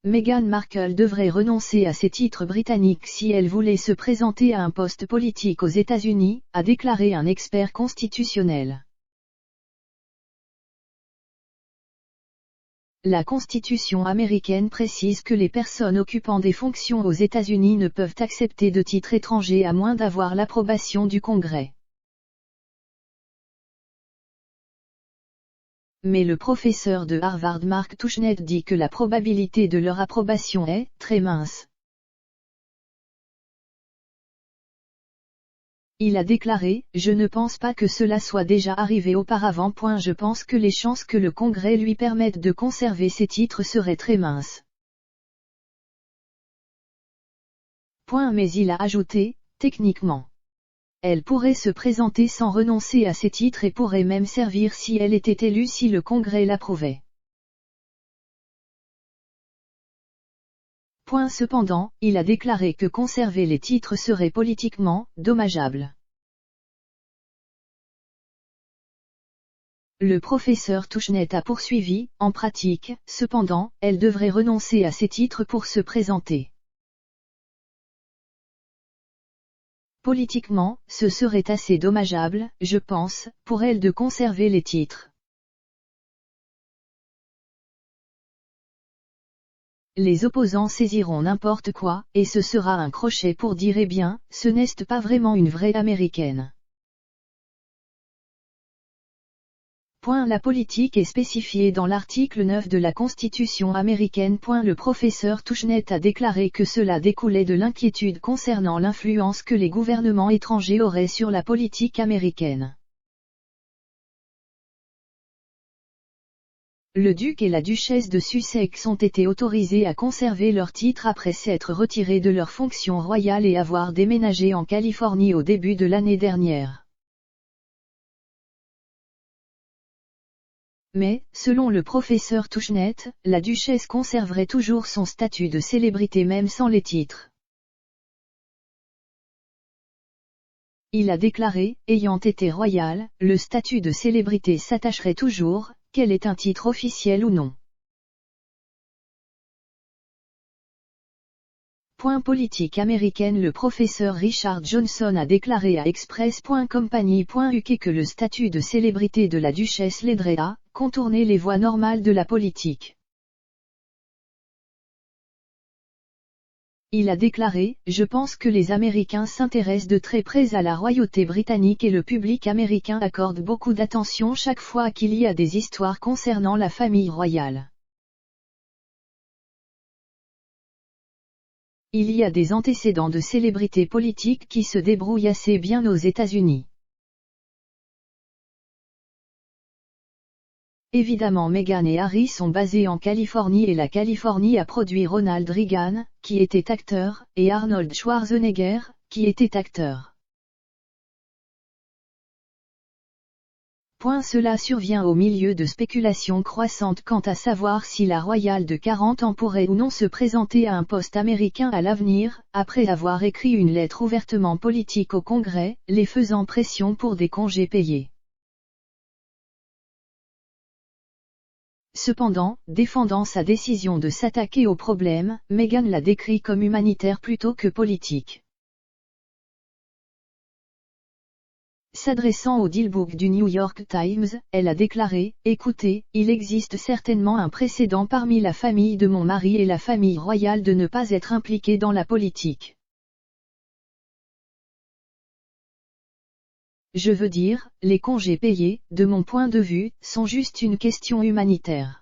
Meghan Markle devrait renoncer à ses titres britanniques si elle voulait se présenter à un poste politique aux États-Unis, a déclaré un expert constitutionnel. La Constitution américaine précise que les personnes occupant des fonctions aux États-Unis ne peuvent accepter de titres étrangers à moins d'avoir l'approbation du Congrès. Mais le professeur de Harvard Mark Tushnet dit que la probabilité de leur approbation est très mince. Il a déclaré « Je ne pense pas que cela soit déjà arrivé auparavant. Je pense que les chances que le Congrès lui permette de conserver ses titres seraient très minces. » Mais il a ajouté « Techniquement. Elle pourrait se présenter sans renoncer à ses titres et pourrait même servir si elle était élue si le Congrès l'approuvait. » Cependant, il a déclaré que conserver les titres serait politiquement dommageable. Le professeur Tushnet a poursuivi, en pratique, cependant, elle devrait renoncer à ses titres pour se présenter. Politiquement, ce serait assez dommageable, je pense, pour elle de conserver les titres. Les opposants saisiront n'importe quoi, et ce sera un crochet pour dire eh bien, ce n'est pas vraiment une vraie américaine. La politique est spécifiée dans l'article 9 de la Constitution américaine. Le professeur Tushnet a déclaré que cela découlait de l'inquiétude concernant l'influence que les gouvernements étrangers auraient sur la politique américaine. Le duc et la duchesse de Sussex ont été autorisés à conserver leurs titres après s'être retirés de leurs fonctions royales et avoir déménagé en Californie au début de l'année dernière. Mais, selon le professeur Tushnet, la duchesse conserverait toujours son statut de célébrité même sans les titres. Il a déclaré, ayant été royale, le statut de célébrité s'attacherait toujours, qu'elle ait un titre officiel ou non. Politique américaine. Le professeur Richard Johnson a déclaré à Express.company.uk que le statut de célébrité de la duchesse l'aiderait à contourner les voies normales de la politique. Il a déclaré « Je pense que les Américains s'intéressent de très près à la royauté britannique et le public américain accorde beaucoup d'attention chaque fois qu'il y a des histoires concernant la famille royale. Il y a des antécédents de célébrités politiques qui se débrouillent assez bien aux États-Unis. Évidemment Meghan et Harry sont basés en Californie et la Californie a produit Ronald Reagan, qui était acteur, et Arnold Schwarzenegger, qui était acteur. Cela survient au milieu de spéculations croissantes quant à savoir si la royale de 40 ans pourrait ou non se présenter à un poste américain à l'avenir, après avoir écrit une lettre ouvertement politique au Congrès, les faisant pression pour des congés payés. Cependant, défendant sa décision de s'attaquer au problème, Meghan l'a décrit comme humanitaire plutôt que politique. S'adressant au Dealbook du New York Times, elle a déclaré « Écoutez, il existe certainement un précédent parmi la famille de mon mari et la famille royale de ne pas être impliquée dans la politique. Je veux dire, les congés payés, de mon point de vue, sont juste une question humanitaire. »